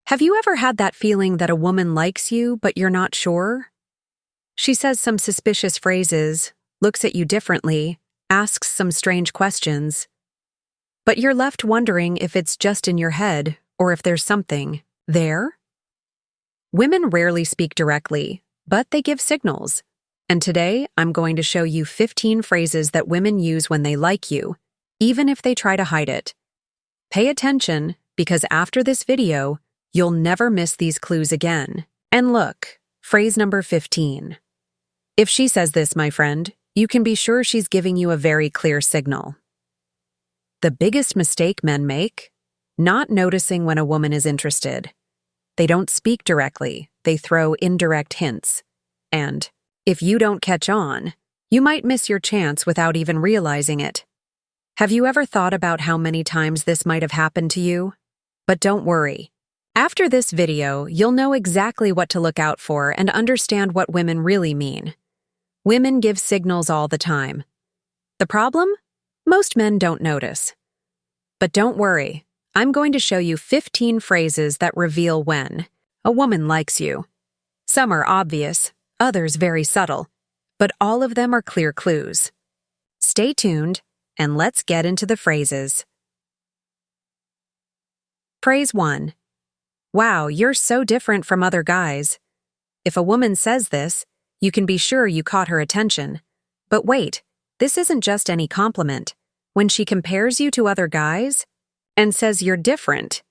Have you ever had that feeling that a woman likes you, but you're not sure? She says some suspicious phrases, looks at you differently, asks some strange questions, but you're left wondering if it's just in your head or if there's something there? Women rarely speak directly, but they give signals. And today, I'm going to show you 15 phrases that women use when they like you, even if they try to hide it. Pay attention, because after this video, you'll never miss these clues again. And look, phrase number 15. If she says this, my friend, you can be sure she's giving you a very clear signal. The biggest mistake men make? Not noticing when a woman is interested. They don't speak directly, they throw indirect hints. And if you don't catch on, you might miss your chance without even realizing it. Have you ever thought about how many times this might have happened to you? But don't worry. After this video, you'll know exactly what to look out for and understand what women really mean. Women give signals all the time. The problem? Most men don't notice. But don't worry, I'm going to show you 15 phrases that reveal when a woman likes you. Some are obvious, others very subtle, but all of them are clear clues. Stay tuned, and let's get into the phrases. Phrase 1. Wow, you're so different from other guys. If a woman says this, you can be sure you caught her attention. But wait, this isn't just any compliment. When she compares you to other guys and says you're different,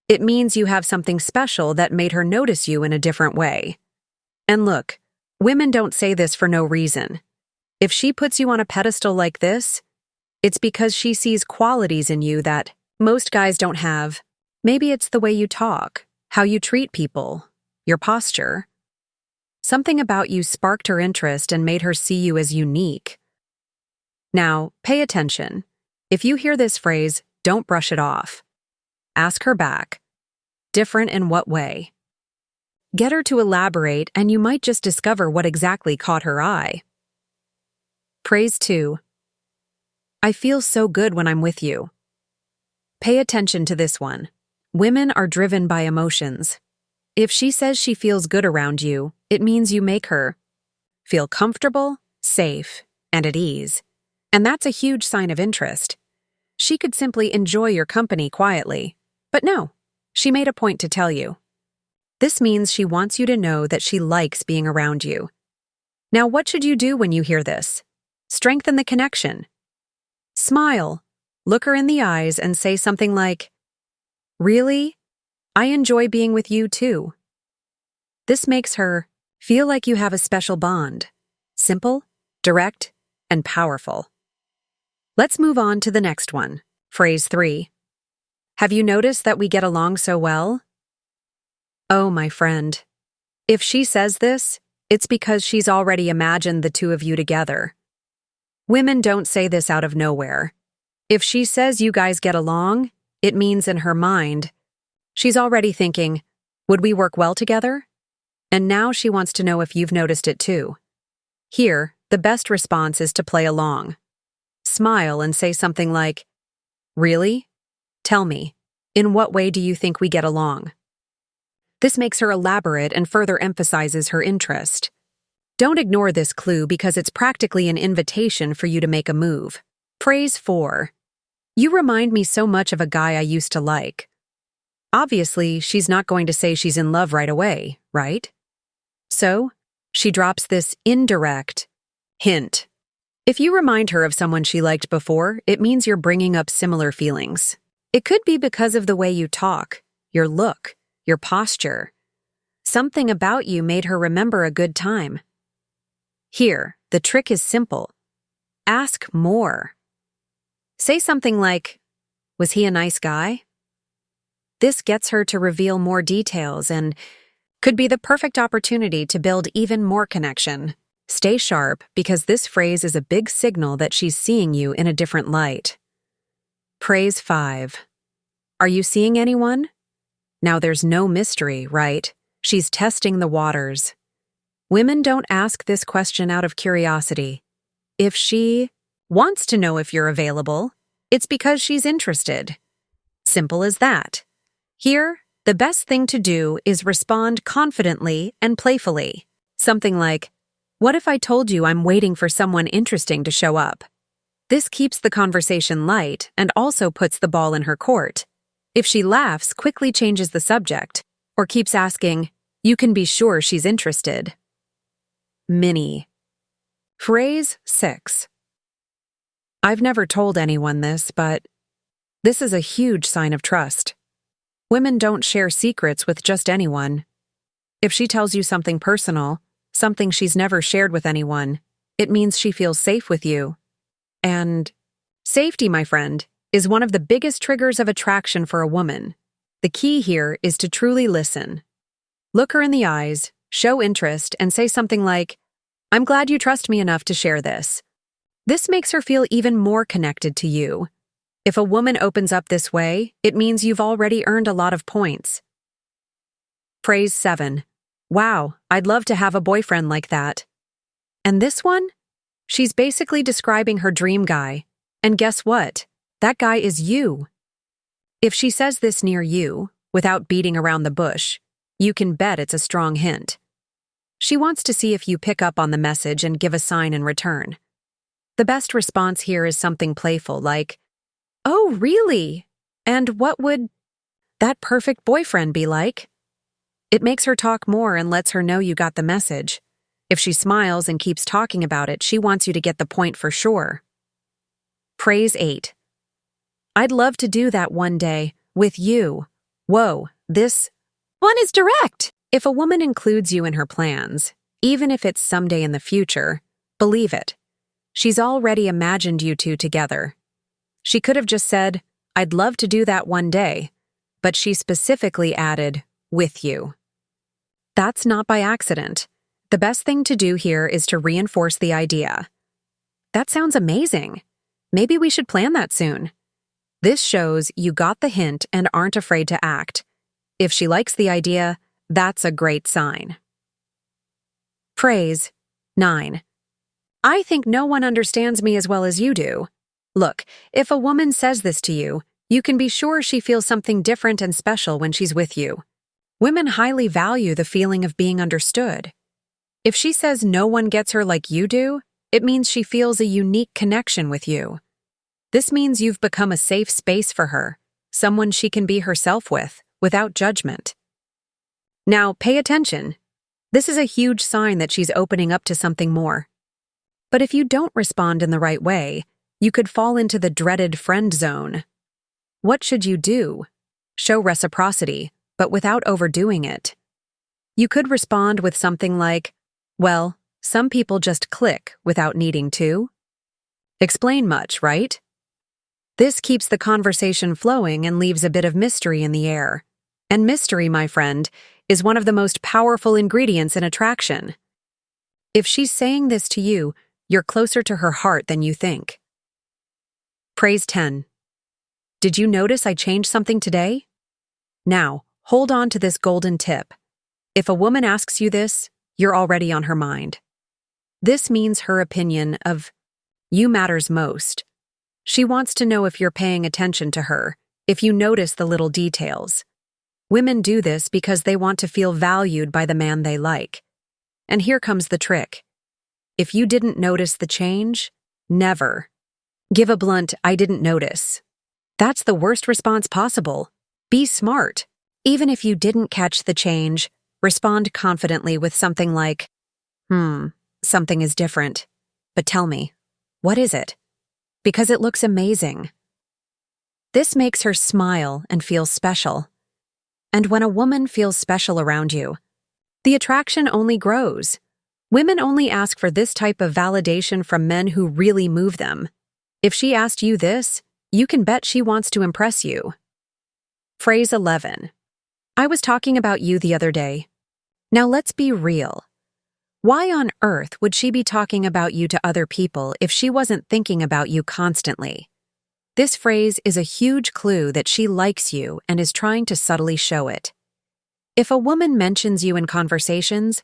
it means you have something special that made her notice you in a different way. And look, women don't say this for no reason. If she puts you on a pedestal like this, it's because she sees qualities in you that most guys don't have. Maybe it's the way you talk, how you treat people, your posture. Something about you sparked her interest and made her see you as unique. Now, pay attention. If you hear this phrase, don't brush it off. Ask her back. Different in what way? Get her to elaborate, and you might just discover what exactly caught her eye. Phrase 2. I feel so good when I'm with you. Pay attention to this one. Women are driven by emotions. If she says she feels good around you, it means you make her feel comfortable, safe, and at ease. And that's a huge sign of interest. She could simply enjoy your company quietly. But no, she made a point to tell you. This means she wants you to know that she likes being around you. Now, what should you do when you hear this? Strengthen the connection. Smile, look her in the eyes, and say something like, "Really? I enjoy being with you too." This makes her feel like you have a special bond. Simple, direct, and powerful. Let's move on to the next one. Phrase 3. Have you noticed that we get along so well? Oh, my friend. If she says this, it's because she's already imagined the two of you together. Women don't say this out of nowhere. If she says you guys get along, it means in her mind, she's already thinking, would we work well together? And now she wants to know if you've noticed it too. Here, the best response is to play along. Smile and say something like, "Really? Tell me, in what way do you think we get along?" This makes her elaborate and further emphasizes her interest. Don't ignore this clue because it's practically an invitation for you to make a move. Phrase 4. You remind me so much of a guy I used to like. Obviously, she's not going to say she's in love right away, right? So, she drops this indirect hint. If you remind her of someone she liked before, it means you're bringing up similar feelings. It could be because of the way you talk, your look, your posture. Something about you made her remember a good time. Here, the trick is simple. Ask more. Say something like, "Was he a nice guy?" This gets her to reveal more details and could be the perfect opportunity to build even more connection. Stay sharp because this phrase is a big signal that she's seeing you in a different light. Phrase 5. Are you seeing anyone? Now there's no mystery, right? She's testing the waters. Women don't ask this question out of curiosity. If she wants to know if you're available, it's because she's interested. Simple as that. Here, The best thing to do is respond confidently and playfully. Something like, "What if I told you I'm waiting for someone interesting to show up?" This keeps the conversation light and also puts the ball in her court. If she laughs, quickly changes the subject, or keeps asking, you can be sure she's interested. Mini. Phrase 6. I've never told anyone this, but this is a huge sign of trust. Women don't share secrets with just anyone. If she tells you something personal, something she's never shared with anyone, it means she feels safe with you. And safety, my friend, is one of the biggest triggers of attraction for a woman. The key here is to truly listen. Look her in the eyes, show interest, and say something like, "I'm glad you trust me enough to share this." This makes her feel even more connected to you. If a woman opens up this way, it means you've already earned a lot of points. Phrase 7. Wow, I'd love to have a boyfriend like that. And this one? She's basically describing her dream guy. And guess what? That guy is you. If she says this near you, without beating around the bush, you can bet it's a strong hint. She wants to see if you pick up on the message and give a sign in return. The best response here is something playful like, "Oh, really? And what would that perfect boyfriend be like?" It makes her talk more and lets her know you got the message. If she smiles and keeps talking about it, she wants you to get the point for sure. Phrase 8. I'd love to do that one day, with you. Whoa, this one is direct. If a woman includes you in her plans, even if it's someday in the future, believe it. She's already imagined you two together. She could have just said, "I'd love to do that one day," but she specifically added, "with you." That's not by accident. The best thing to do here is to reinforce the idea. That sounds amazing. Maybe we should plan that soon. This shows you got the hint and aren't afraid to act. If she likes the idea, that's a great sign. Phrase 9. I think no one understands me as well as you do. Look, if a woman says this to you, you can be sure she feels something different and special when she's with you. Women highly value the feeling of being understood. If she says no one gets her like you do, it means she feels a unique connection with you. This means you've become a safe space for her, someone she can be herself with, without judgment. Now, pay attention. This is a huge sign that she's opening up to something more. But if you don't respond in the right way, you could fall into the dreaded friend zone. What should you do? Show reciprocity, but without overdoing it. You could respond with something like, "Well, some people just click without needing to." Explain much, right? This keeps the conversation flowing and leaves a bit of mystery in the air. And mystery, my friend, is one of the most powerful ingredients in attraction. If she's saying this to you, you're closer to her heart than you think. Phrase 10. Did you notice I changed something today? Now, hold on to this golden tip. If a woman asks you this, you're already on her mind. This means her opinion of you matters most. She wants to know if you're paying attention to her, if you notice the little details. Women do this because they want to feel valued by the man they like. And here comes the trick. If you didn't notice the change, never. Give a blunt, "I didn't notice." That's the worst response possible. Be smart. Even if you didn't catch the change, respond confidently with something like, something is different. But tell me, what is it? Because it looks amazing. This makes her smile and feel special. And when a woman feels special around you, the attraction only grows. Women only ask for this type of validation from men who really move them. If she asked you this, you can bet she wants to impress you. Phrase 11. I was talking about you the other day. Now let's be real. Why on earth would she be talking about you to other people if she wasn't thinking about you constantly? This phrase is a huge clue that she likes you and is trying to subtly show it. If a woman mentions you in conversations,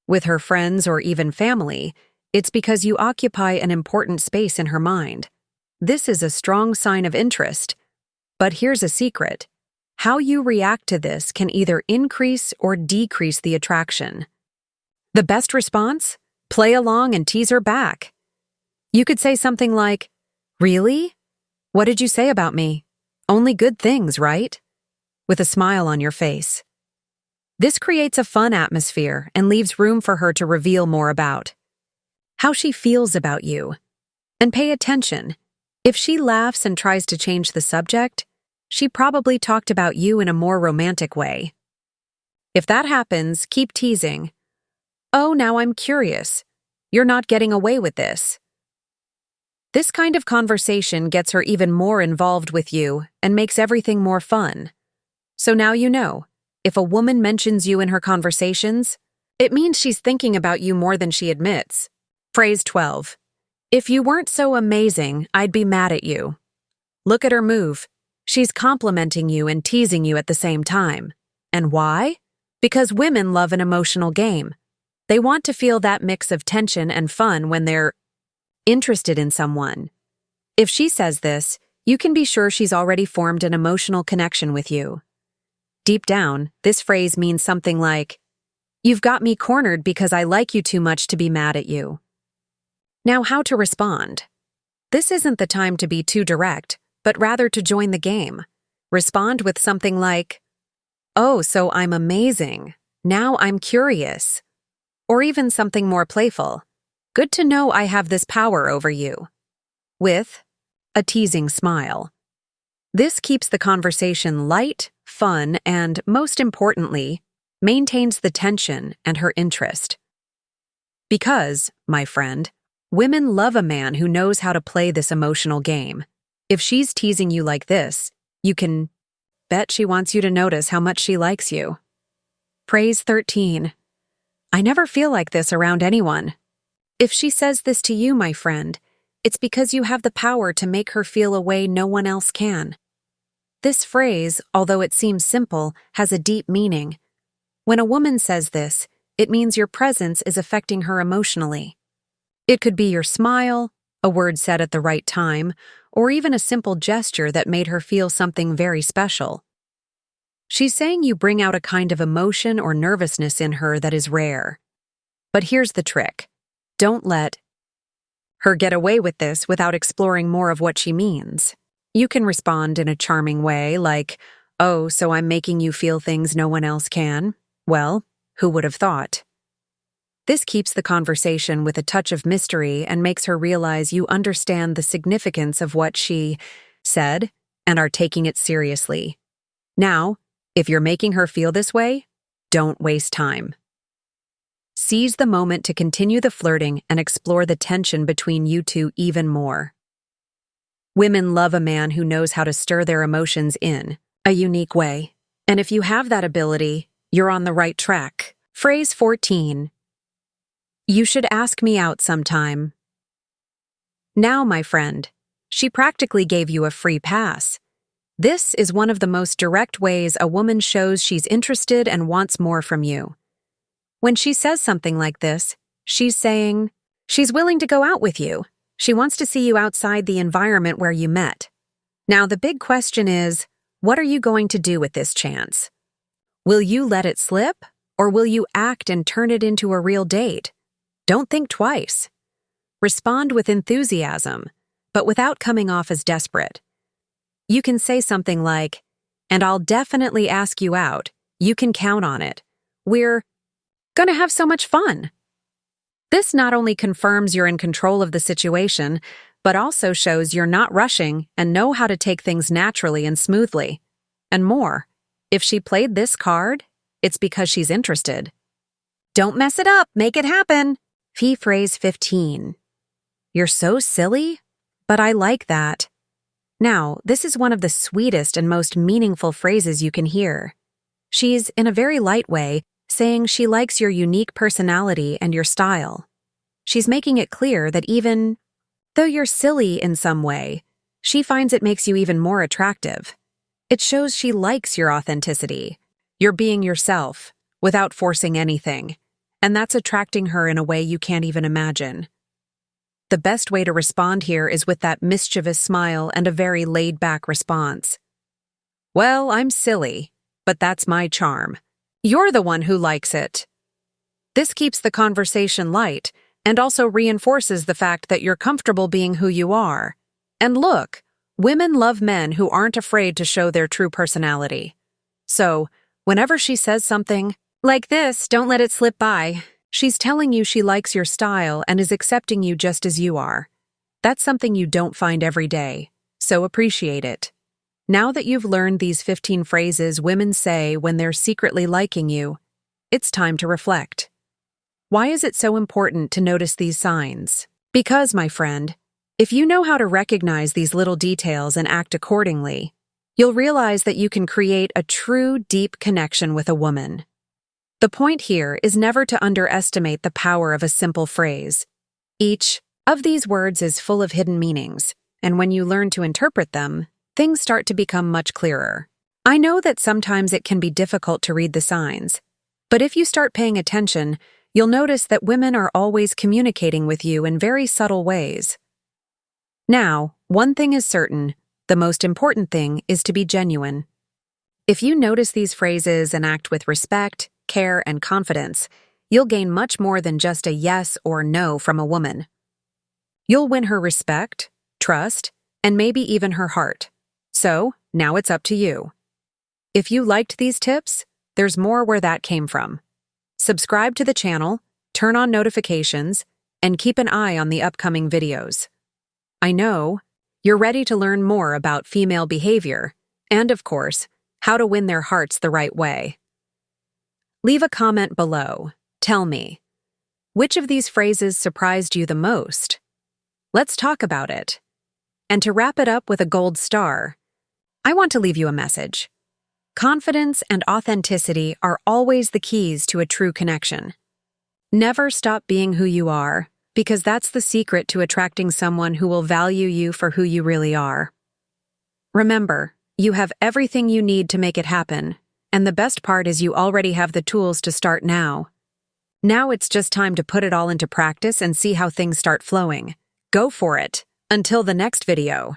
with her friends or even family, it's because you occupy an important space in her mind. This is a strong sign of interest. But here's a secret. how you react to this can either increase or decrease the attraction. The best response? Play along and tease her back. You could say something like, "Really? What did you say about me? Only good things, right?" With a smile on your face. This creates a fun atmosphere and leaves room for her to reveal more about how she feels about you. And pay attention. If she laughs and tries to change the subject, she probably talked about you in a more romantic way. If that happens, keep teasing. "Oh, now I'm curious. You're not getting away with this." This kind of conversation gets her even more involved with you and makes everything more fun. So now you know, if a woman mentions you in her conversations, it means she's thinking about you more than she admits. Phrase 12. If you weren't so amazing, I'd be mad at you. Look at her move. She's complimenting you and teasing you at the same time. And why? Because women love an emotional game. They want to feel that mix of tension and fun when they're interested in someone. If she says this, you can be sure she's already formed an emotional connection with you. Deep down, this phrase means something like, "You've got me cornered because I like you too much to be mad at you." Now, how to respond? This isn't the time to be too direct, but rather to join the game. Respond with something like, "Oh, so I'm amazing. Now I'm curious." Or even something more playful. "Good to know I have this power over you." With a teasing smile. This keeps the conversation light, fun, and, most importantly, maintains the tension and her interest. Because, my friend, women love a man who knows how to play this emotional game. If she's teasing you like this, you can bet she wants you to notice how much she likes you. Phrase 13. I never feel like this around anyone. If she says this to you, my friend, it's because you have the power to make her feel a way no one else can. This phrase, although it seems simple, has a deep meaning. When a woman says this, it means your presence is affecting her emotionally. It could be your smile, a word said at the right time, or even a simple gesture that made her feel something very special. She's saying you bring out a kind of emotion or nervousness in her that is rare. But here's the trick. Don't let her get away with this without exploring more of what she means. You can respond in a charming way like, "Oh, so I'm making you feel things no one else can? Well, who would have thought?" This keeps the conversation with a touch of mystery and makes her realize you understand the significance of what she said and are taking it seriously. Now, if you're making her feel this way, don't waste time. Seize the moment to continue the flirting and explore the tension between you two even more. Women love a man who knows how to stir their emotions in a unique way. And if you have that ability, you're on the right track. Phrase 14. You should ask me out sometime. Now, my friend, she practically gave you a free pass. This is one of the most direct ways a woman shows she's interested and wants more from you. When she says something like this, she's saying she's willing to go out with you. She wants to see you outside the environment where you met. Now, the big question is, what are you going to do with this chance? Will you let it slip, or will you act and turn it into a real date? Don't think twice. Respond with enthusiasm, but without coming off as desperate. You can say something like, "And I'll definitely ask you out. You can count on it. We're gonna have so much fun." This not only confirms you're in control of the situation, but also shows you're not rushing and know how to take things naturally and smoothly. And more, if she played this card, it's because she's interested. Don't mess it up, make it happen. Phrase 15. You're so silly, but I like that. Now, this is one of the sweetest and most meaningful phrases you can hear. She's, in a very light way, saying she likes your unique personality and your style. She's making it clear that even though you're silly in some way, she finds it makes you even more attractive. It shows she likes your authenticity. You're being yourself, without forcing anything, and that's attracting her in a way you can't even imagine. The best way to respond here is with that mischievous smile and a very laid-back response. Well, I'm silly, but that's my charm. You're the one who likes it. This keeps the conversation light and also reinforces the fact that you're comfortable being who you are. And look, women love men who aren't afraid to show their true personality. So, whenever she says something like this, don't let it slip by. She's telling you she likes your style and is accepting you just as you are. That's something you don't find every day, so appreciate it. Now that you've learned these 15 phrases women say when they're secretly liking you, it's time to reflect. Why is it so important to notice these signs? Because, my friend, if you know how to recognize these little details and act accordingly, you'll realize that you can create a true, deep connection with a woman. The point here is never to underestimate the power of a simple phrase. Each of these words is full of hidden meanings, and when you learn to interpret them, things start to become much clearer. I know that sometimes it can be difficult to read the signs, but if you start paying attention, you'll notice that women are always communicating with you in very subtle ways. Now, one thing is certain, the most important thing is to be genuine. If you notice these phrases and act with respect, care, and confidence, you'll gain much more than just a yes or no from a woman. You'll win her respect, trust, and maybe even her heart. So, now it's up to you. If you liked these tips, there's more where that came from. Subscribe to the channel, turn on notifications, and keep an eye on the upcoming videos. I know you're ready to learn more about female behavior and, of course, how to win their hearts the right way. Leave a comment below. Tell me, which of these phrases surprised you the most? Let's talk about it. And to wrap it up with a gold star, I want to leave you a message. Confidence and authenticity are always the keys to a true connection. Never stop being who you are, because that's the secret to attracting someone who will value you for who you really are. Remember, you have everything you need to make it happen, and the best part is you already have the tools to start now. Now it's just time to put it all into practice and see how things start flowing. Go for it. Until the next video.